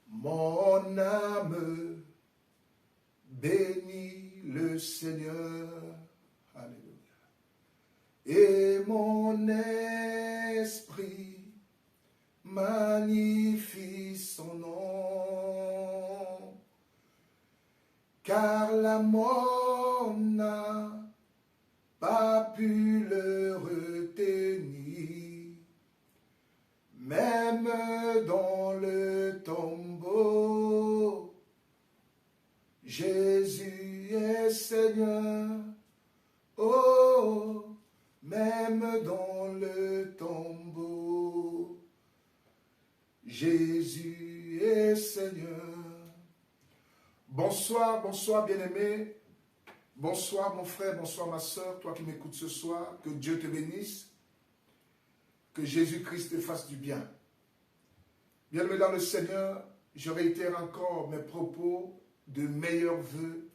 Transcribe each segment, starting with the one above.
Mon âme bénit le Seigneur. Alléluia. Et mon esprit magnifie son nom. Car la mort n'a pas pu le retenir. Même dans le tombeau, Jésus est Seigneur. Oh, même dans le tombeau, Jésus est Seigneur. Bonsoir, bonsoir bien-aimé. Bonsoir mon frère, bonsoir ma soeur, toi qui m'écoutes ce soir. Que Dieu te bénisse. Que Jésus-Christ te fasse du bien. Bien-aimé dans le Seigneur, je réitère encore mes propos de meilleurs vœux.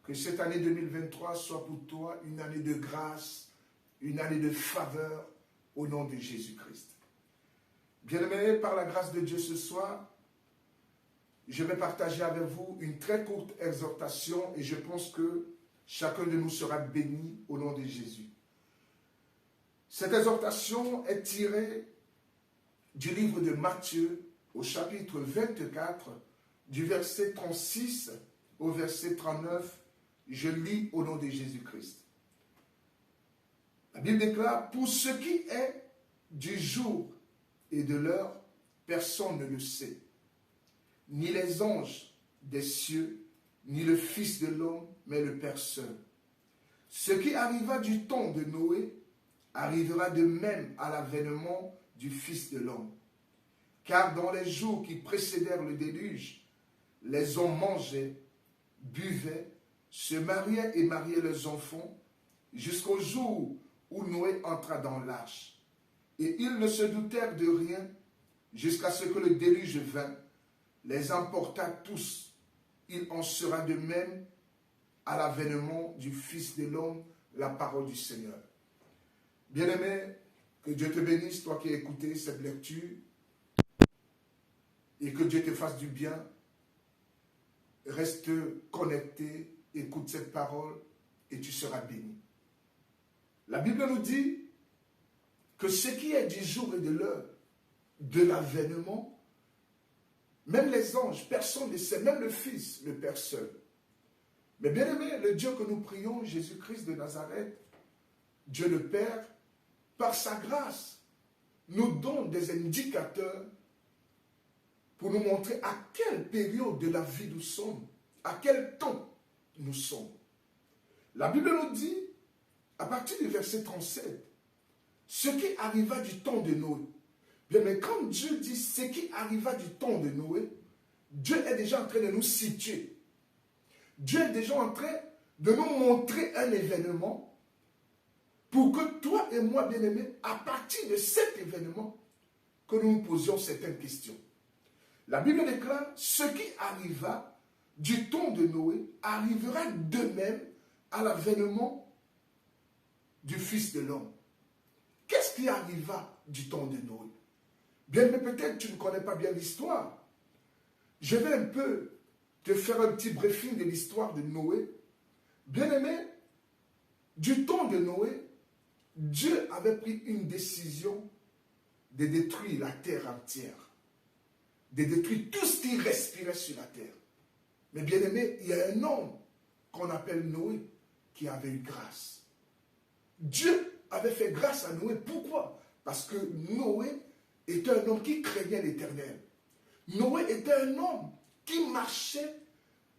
Que cette année 2023 soit pour toi une année de grâce, une année de faveur au nom de Jésus-Christ. Bien-aimé, par la grâce de Dieu ce soir, je vais partager avec vous une très courte exhortation et je pense que chacun de nous sera béni au nom de Jésus. Cette exhortation est tirée du livre de Matthieu au chapitre 24, du verset 36 au verset 39. Je lis au nom de Jésus-Christ. La Bible déclare, pour ce qui est du jour et de l'heure, personne ne le sait. Ni les anges des cieux, ni le Fils de l'homme, mais le Père seul. Ce qui arriva du temps de Noé arrivera de même à l'avènement du Fils de l'homme. Car dans les jours qui précédèrent le déluge, les hommes mangeaient, buvaient, se mariaient et mariaient leurs enfants, jusqu'au jour où Noé entra dans l'arche. Et ils ne se doutèrent de rien, jusqu'à ce que le déluge vint, les emporta tous. Il en sera de même à l'avènement du Fils de l'homme, la parole du Seigneur. Bien-aimé, que Dieu te bénisse, toi qui as écouté cette lecture, et que Dieu te fasse du bien. Reste connecté, écoute cette parole, et tu seras béni. La Bible nous dit que ce qui est du jour et de l'heure, de l'avènement, même les anges, personne ne sait, même le Fils, le Père seul. Mais bien aimé, le Dieu que nous prions, Jésus-Christ de Nazareth, Dieu le Père, par sa grâce, nous donne des indicateurs pour nous montrer à quelle période de la vie nous sommes, à quel temps nous sommes. La Bible nous dit, à partir du verset 37, ce qui arriva du temps de Noé. Bien, mais quand Dieu dit ce qui arriva du temps de Noé, Dieu est déjà en train de nous situer. Dieu est déjà en train de nous montrer un événement pour que toi et moi, bien-aimés, à partir de cet événement, que nous nous posions certaines questions. La Bible déclare, ce qui arriva du temps de Noé arrivera de même à l'avènement du Fils de l'homme. Qu'est-ce qui arriva du temps de Noé? Bien, mais peut-être tu ne connais pas bien l'histoire. Je vais un peu te faire un petit briefing de l'histoire de Noé. Bien-aimé, du temps de Noé, Dieu avait pris une décision de détruire la terre entière, de détruire tout ce qui respirait sur la terre. Mais bien aimé, il y a un homme qu'on appelle Noé qui avait eu grâce. Dieu avait fait grâce à Noé. Pourquoi? Parce que Noé était un homme qui craignait l'Éternel. Noé était un homme qui marchait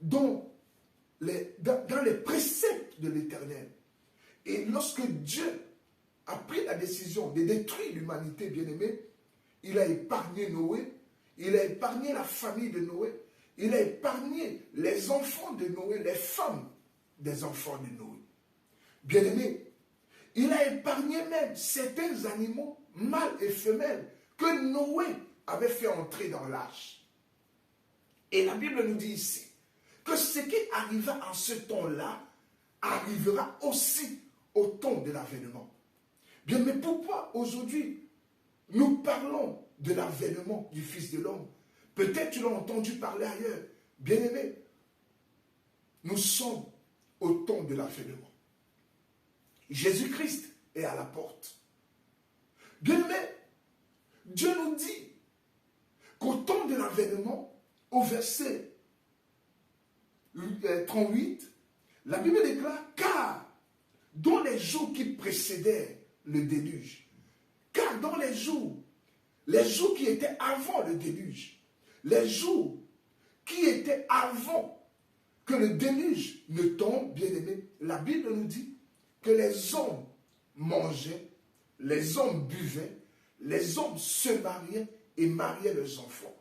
dans les préceptes de l'Éternel. Et lorsque Dieu a pris la décision de détruire l'humanité, bien-aimée, il a épargné Noé, il a épargné la famille de Noé, il a épargné les enfants de Noé, les femmes des enfants de Noé. Bien-aimé, il a épargné même certains animaux, mâles et femelles, que Noé avait fait entrer dans l'arche. Et la Bible nous dit ici que ce qui arriva en ce temps-là arrivera aussi au temps de l'avènement. Bien, mais pourquoi aujourd'hui nous parlons de l'avènement du Fils de l'homme? Peut-être tu l'as entendu parler ailleurs. Bien-aimé, nous sommes au temps de l'avènement. Jésus-Christ est à la porte. Bien-aimé, Dieu nous dit qu'au temps de l'avènement, au verset 38, la Bible déclare, car dans les jours qui précédèrent le déluge, car dans les jours qui étaient avant le déluge, les jours qui étaient avant que le déluge ne tombe, bien-aimé, la Bible nous dit que les hommes mangeaient, les hommes buvaient, les hommes se mariaient et mariaient leurs enfants.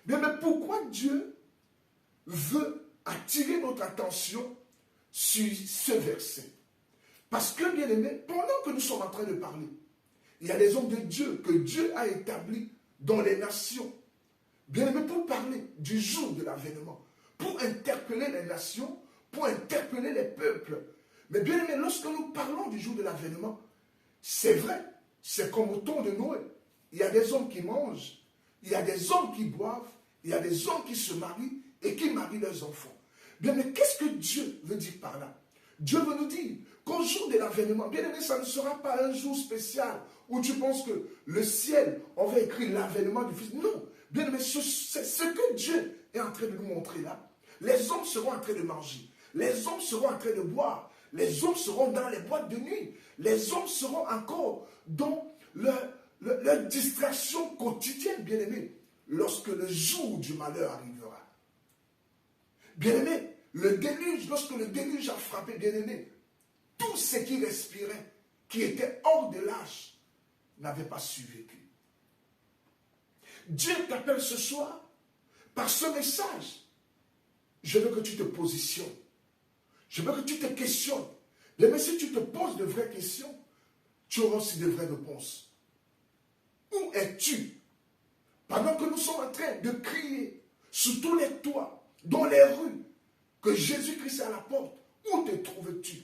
Bien, mais pourquoi Dieu veut attirer notre attention sur ce verset? Parce que, bien aimé, pendant que nous sommes en train de parler, il y a des hommes de Dieu que Dieu a établis dans les nations. Bien aimé, pour parler du jour de l'avènement, pour interpeller les nations, pour interpeller les peuples. Mais bien aimé, lorsque nous parlons du jour de l'avènement, c'est vrai, c'est comme au temps de Noé. Il y a des hommes qui mangent, il y a des hommes qui boivent, il y a des hommes qui se marient et qui marient leurs enfants. Bien, mais qu'est-ce que Dieu veut dire par là? Dieu veut nous dire qu'au jour de l'avènement, bien aimé, ça ne sera pas un jour spécial où tu penses que le ciel, on va écrire l'avènement du Fils. Non, bien aimé, c'est ce que Dieu est en train de nous montrer là. Les hommes seront en train de manger, les hommes seront en train de boire, les hommes seront dans les boîtes de nuit, les hommes seront encore dans leur distraction quotidienne, bien aimé, lorsque le jour du malheur arrivera. Bien aimé, le déluge, lorsque le déluge a frappé, bien aimé, tout ce qui respirait, qui était hors de l'âge, n'avait pas survécu. Dieu t'appelle ce soir par ce message. Je veux que tu te positionnes. Je veux que tu te questionnes. Mais si tu te poses de vraies questions, tu auras aussi de vraies réponses. Où es-tu? Pendant que nous sommes en train de crier sous tous les toits, dans les rues, que Jésus-Christ est à la porte, où te trouves-tu?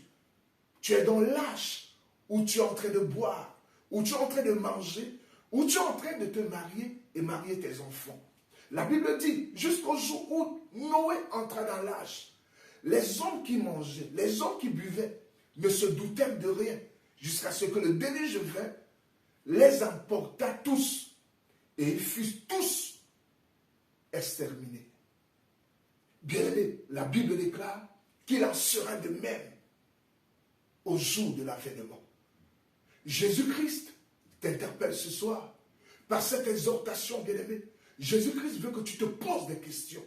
Tu es dans l'âge où tu es en train de boire, où tu es en train de manger, où tu es en train de te marier et marier tes enfants. La Bible dit, jusqu'au jour où Noé entra dans l'âge, les hommes qui mangeaient, les hommes qui buvaient, ne se doutèrent de rien, jusqu'à ce que le déluge vint, les emporta tous, et ils furent tous exterminés. Bien-aimé, la Bible déclare qu'il en sera de même au jour de l'avènement. Jésus-Christ t'interpelle ce soir par cette exhortation, bien-aimé. Jésus-Christ veut que tu te poses des questions.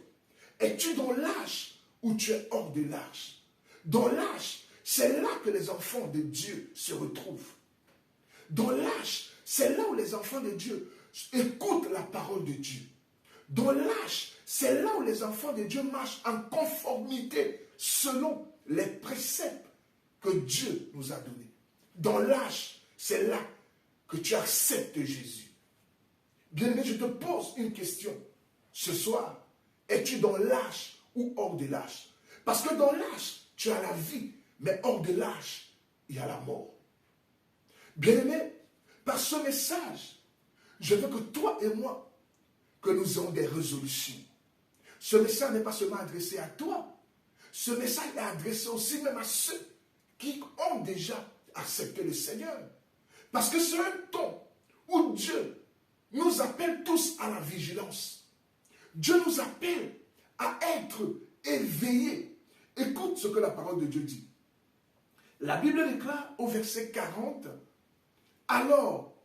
Es-tu dans l'âge ou tu es hors de l'âge? Dans l'âge, c'est là que les enfants de Dieu se retrouvent. Dans l'âge, c'est là où les enfants de Dieu écoutent la parole de Dieu. Dans l'âge, c'est là où les enfants de Dieu marchent en conformité selon les préceptes que Dieu nous a donnés. Dans l'âge, c'est là que tu acceptes Jésus. Bien-aimé, je te pose une question. Ce soir, es-tu dans l'âge ou hors de l'âge? Parce que dans l'âge, tu as la vie, mais hors de l'âge, il y a la mort. Bien-aimé, par ce message, je veux que toi et moi, que nous ayons des résolutions. Ce message n'est pas seulement adressé à toi. Ce message est adressé aussi même à ceux qui ont déjà accepté le Seigneur. Parce que c'est un temps où Dieu nous appelle tous à la vigilance. Dieu nous appelle à être éveillés. Écoute ce que la parole de Dieu dit. La Bible déclare au verset 40, « Alors,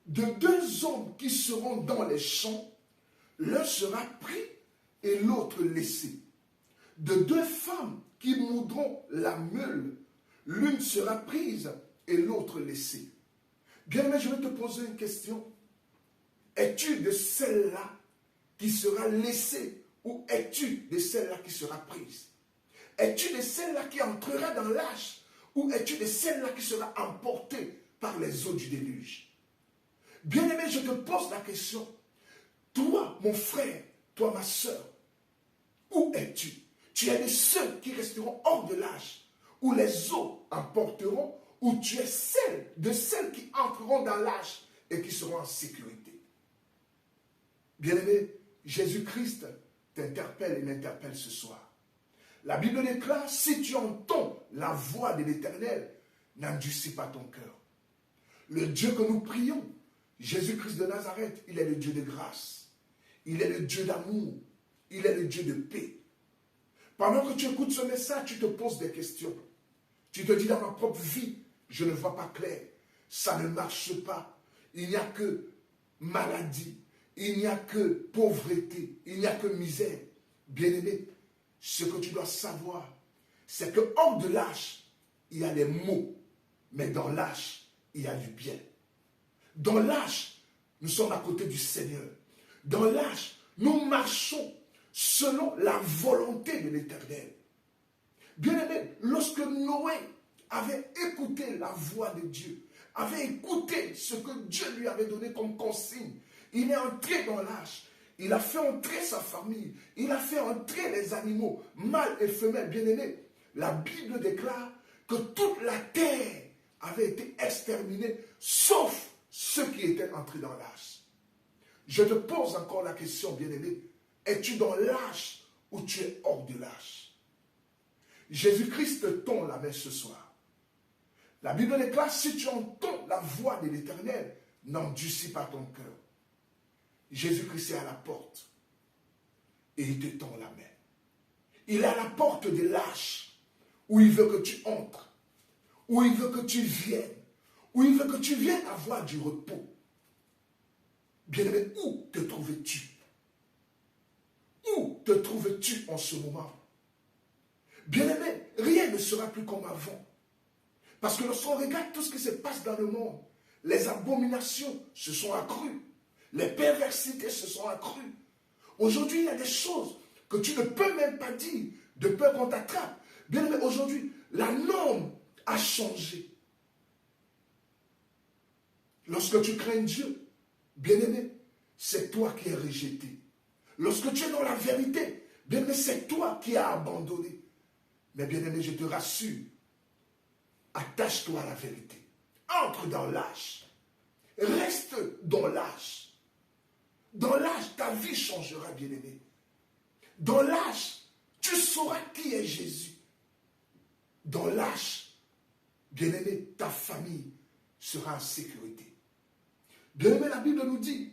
de deux hommes qui seront dans les champs, l'un sera pris et l'autre laissé. De deux femmes qui moudront la meule, l'une sera prise et l'autre laissée. » Bien, mais je vais te poser une question. Es-tu de celle-là qui sera laissée ou es-tu de celle-là qui sera prise? Es-tu de celle-là qui entrera dans l'âge ou es-tu de celle-là qui sera emportée par les eaux du déluge? Bien-aimé, je te pose la question. Toi, mon frère, toi, ma soeur, où es-tu? Tu es de ceux qui resteront hors de l'âge, où les eaux emporteront, ou tu es de celles qui entreront dans l'âge et qui seront en sécurité. Bien-aimé, Jésus-Christ t'interpelle et m'interpelle ce soir. La Bible déclare, si tu entends la voix de l'Éternel, n'endurcis pas ton cœur. Le Dieu que nous prions, Jésus-Christ de Nazareth, il est le Dieu de grâce. Il est le Dieu d'amour. Il est le Dieu de paix. Pendant que tu écoutes ce message, tu te poses des questions. Tu te dis, dans ma propre vie, je ne vois pas clair. Ça ne marche pas. Il n'y a que maladie. Il n'y a que pauvreté. Il n'y a que misère. Bien-aimé, ce que tu dois savoir, c'est que hors de l'âge, il y a les maux. Mais dans l'âge, il y a du bien. Dans l'âge, nous sommes à côté du Seigneur. Dans l'âge, nous marchons selon la volonté de l'Éternel. Bien-aimé, lorsque Noé avait écouté la voix de Dieu, avait écouté ce que Dieu lui avait donné comme consigne, il est entré dans l'âge. Il a fait entrer sa famille. Il a fait entrer les animaux, mâles et femelles. Bien-aimés, la Bible déclare que toute la terre avait été exterminée, sauf ceux qui étaient entrés dans l'âge. Je te pose encore la question, bien-aimé. Es-tu dans l'âge ou tu es hors de l'âge? Jésus-Christ te tend la main ce soir. La Bible déclare, si tu entends la voix de l'Éternel, n'endurcis pas ton cœur. Jésus-Christ est à la porte et il te tend la main. Il est à la porte de l'âge où il veut que tu entres, où il veut que tu viennes, où il veut que tu viennes avoir du repos. Bien-aimé, où te trouves-tu? Où te trouves-tu en ce moment? Bien-aimé, rien ne sera plus comme avant. Parce que lorsqu'on regarde tout ce qui se passe dans le monde, les abominations se sont accrues. Les perversités se sont accrues. Aujourd'hui, il y a des choses que tu ne peux même pas dire de peur qu'on t'attrape. Bien-aimé, aujourd'hui, la norme a changé. Lorsque tu crains Dieu, bien-aimé, c'est toi qui es rejeté. Lorsque tu es dans la vérité, bien-aimé, c'est toi qui as abandonné. Mais bien-aimé, je te rassure, attache-toi à la vérité. Entre dans l'âge. Reste dans l'âge. Dans l'âge, ta vie changera, bien-aimé. Dans l'âge, tu sauras qui est Jésus. Dans l'âge, bien-aimé, ta famille sera en sécurité. Bien-aimé, la Bible nous dit,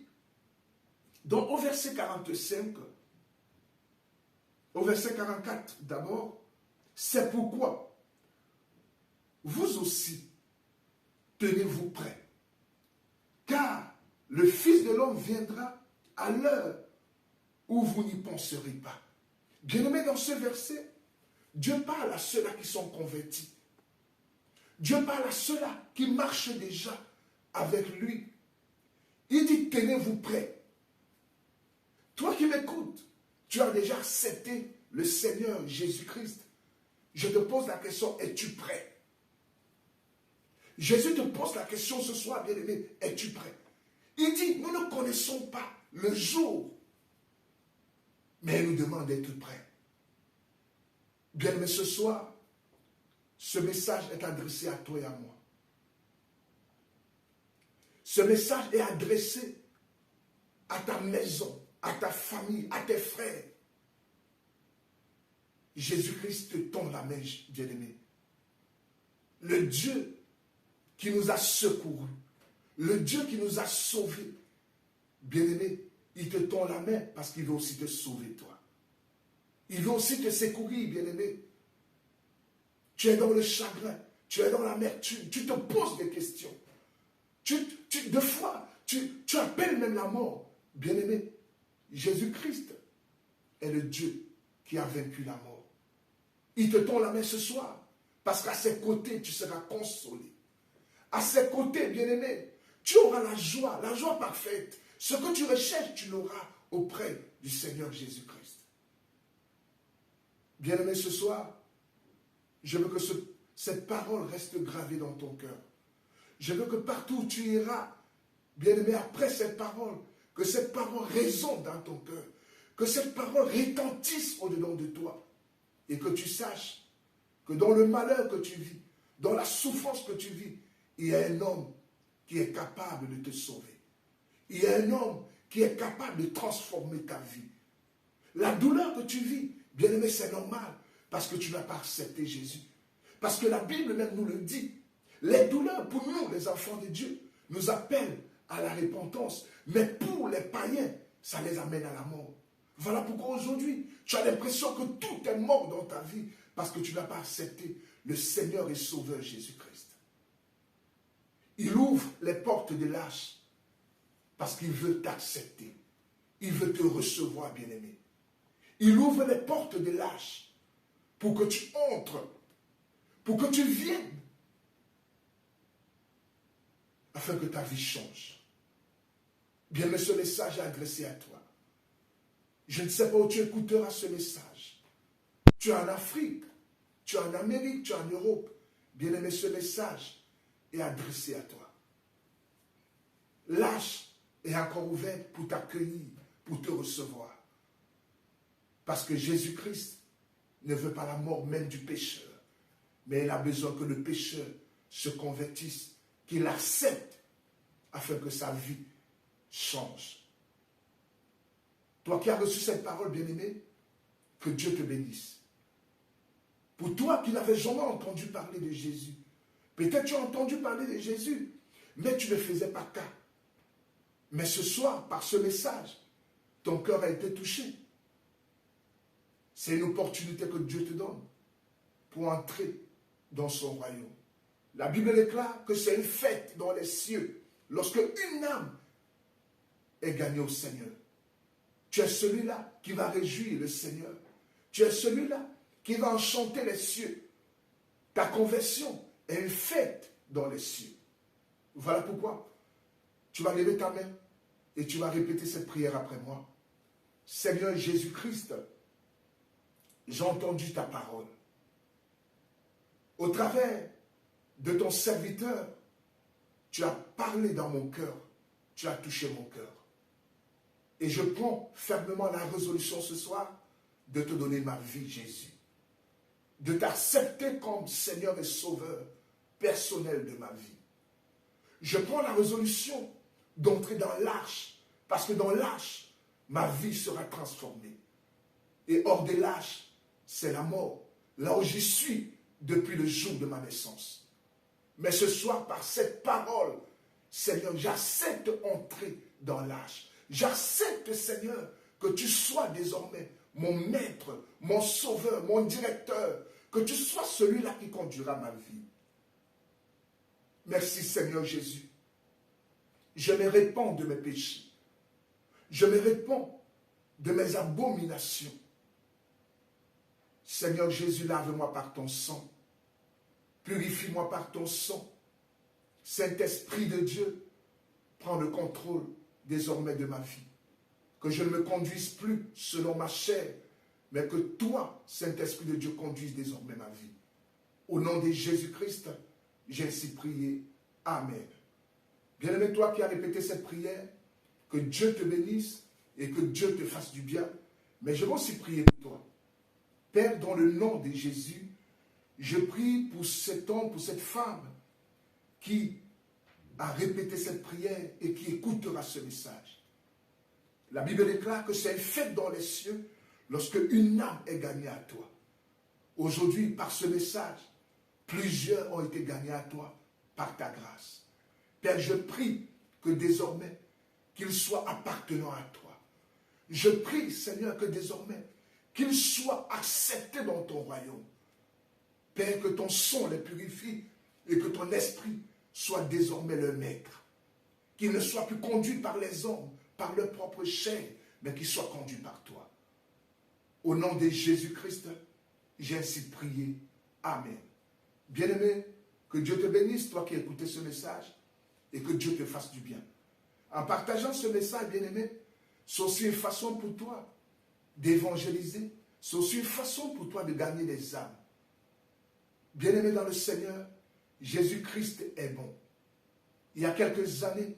au verset 45, au verset 44 d'abord, c'est pourquoi vous aussi, tenez-vous prêts, car le Fils de l'homme viendra à l'heure où vous n'y penserez pas. Bien-aimé, dans ce verset, Dieu parle à ceux-là qui sont convertis. Dieu parle à ceux-là qui marchent déjà avec lui. Il dit, tenez-vous prêts. Toi qui m'écoutes, tu as déjà accepté le Seigneur Jésus-Christ. Je te pose la question, es-tu prêt? Jésus te pose la question ce soir, bien-aimé, es-tu prêt? Il dit, nous ne connaissons pas le jour, mais il nous demande d'être prêt. Bien-aimé, ce soir, ce message est adressé à toi et à moi. Ce message est adressé à ta maison, à ta famille, à tes frères. Jésus-Christ te tend la main, bien-aimé. Le Dieu qui nous a secourus, le Dieu qui nous a sauvés, bien-aimé, il te tend la main parce qu'il veut aussi te sauver, toi. Il veut aussi te secourir, bien-aimé. Tu es dans le chagrin, tu es dans l'amertume, tu te poses des questions. Des fois, tu appelles même la mort. Bien-aimé, Jésus-Christ est le Dieu qui a vaincu la mort. Il te tend la main ce soir parce qu'à ses côtés, tu seras consolé. À ses côtés, bien-aimé, tu auras la joie parfaite. Ce que tu recherches, tu l'auras auprès du Seigneur Jésus-Christ. Bien-aimé, ce soir, je veux que cette parole reste gravée dans ton cœur. Je veux que partout où tu iras, bien-aimé, après cette parole, que cette parole résonne dans ton cœur, que cette parole retentisse au-dedans de toi, et que tu saches que dans le malheur que tu vis, dans la souffrance que tu vis, il y a un homme qui est capable de te sauver. Il y a un homme qui est capable de transformer ta vie. La douleur que tu vis, bien-aimé, c'est normal, parce que tu n'as pas accepté Jésus. Parce que la Bible même nous le dit. Les douleurs, pour nous, les enfants de Dieu, nous appellent à la repentance. Mais pour les païens, ça les amène à la mort. Voilà pourquoi aujourd'hui, tu as l'impression que tout est mort dans ta vie parce que tu n'as pas accepté le Seigneur et Sauveur Jésus-Christ. Il ouvre les portes de l'âge parce qu'il veut t'accepter. Il veut te recevoir, bien-aimé. Il ouvre les portes de l'âge pour que tu entres, pour que tu viennes, afin que ta vie change. Bien-aimé, ce message est adressé à toi. Je ne sais pas où tu écouteras ce message. Tu es en Afrique, tu es en Amérique, tu es en Europe. Bien-aimé, ce message est adressé à toi. L'âge est encore ouvert pour t'accueillir, pour te recevoir. Parce que Jésus-Christ ne veut pas la mort même du pécheur, mais il a besoin que le pécheur se convertisse, qu'il accepte afin que sa vie change. Toi qui as reçu cette parole, bien-aimé, que Dieu te bénisse. Pour toi qui n'avais jamais entendu parler de Jésus, peut-être tu as entendu parler de Jésus, mais tu ne faisais pas cas. Mais ce soir, par ce message, ton cœur a été touché. C'est une opportunité que Dieu te donne pour entrer dans son royaume. La Bible déclare que c'est une fête dans les cieux lorsque une âme est gagnée au Seigneur. Tu es celui-là qui va réjouir le Seigneur. Tu es celui-là qui va enchanter les cieux. Ta conversion est une fête dans les cieux. Voilà pourquoi tu vas lever ta main et tu vas répéter cette prière après moi. Seigneur Jésus-Christ, j'ai entendu ta parole. Au travers de ton serviteur, tu as parlé dans mon cœur, tu as touché mon cœur. Et je prends fermement la résolution ce soir de te donner ma vie, Jésus. De t'accepter comme Seigneur et Sauveur personnel de ma vie. Je prends la résolution d'entrer dans l'arche, parce que dans l'arche, ma vie sera transformée. Et hors de l'arche, c'est la mort, là où j'y suis depuis le jour de ma naissance. Mais ce soir, par cette parole, Seigneur, j'accepte entrer dans l'arche. J'accepte, Seigneur, que tu sois désormais mon maître, mon sauveur, mon directeur, que tu sois celui-là qui conduira ma vie. Merci, Seigneur Jésus. Je me répands de mes péchés. Je me répands de mes abominations. Seigneur Jésus, lave-moi par ton sang. Purifie-moi par ton sang. Saint-Esprit de Dieu, prends le contrôle désormais de ma vie. Que je ne me conduise plus selon ma chair, mais que toi, Saint-Esprit de Dieu, conduise désormais ma vie. Au nom de Jésus-Christ, j'ai ainsi prié. Amen. Bien-aimé, toi qui as répété cette prière, que Dieu te bénisse et que Dieu te fasse du bien. Mais je vais aussi prier pour toi. Père, dans le nom de Jésus, je prie pour cet homme, pour cette femme qui a répété cette prière et qui écoutera ce message. La Bible déclare que c'est une fête dans les cieux lorsque une âme est gagnée à toi. Aujourd'hui, par ce message, plusieurs ont été gagnés à toi par ta grâce. Père, je prie que désormais, qu'ils soient appartenant à toi. Je prie, Seigneur, que désormais, qu'ils soient acceptés dans ton royaume. Père, que ton sang les purifie et que ton esprit soit désormais le maître. Qu'ils ne soient plus conduits par les hommes, par leur propre chair, mais qu'ils soient conduits par toi. Au nom de Jésus-Christ, j'ai ainsi prié. Amen. Bien-aimé, que Dieu te bénisse, toi qui as écouté ce message, et que Dieu te fasse du bien. En partageant ce message, bien-aimé, c'est aussi une façon pour toi d'évangéliser, c'est aussi une façon pour toi de gagner des âmes. Bien-aimé dans le Seigneur, Jésus-Christ est bon. Il y a quelques années,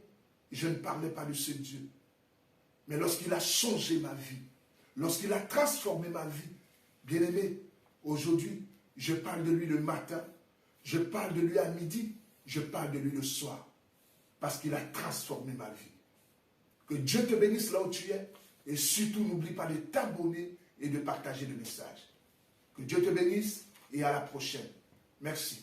je ne parlais pas de ce Dieu. Mais lorsqu'il a changé ma vie, lorsqu'il a transformé ma vie, bien-aimé, aujourd'hui, je parle de lui le matin, je parle de lui à midi, je parle de lui le soir. Parce qu'il a transformé ma vie. Que Dieu te bénisse là où tu es. Et surtout, n'oublie pas de t'abonner et de partager le message. Que Dieu te bénisse et à la prochaine. Merci.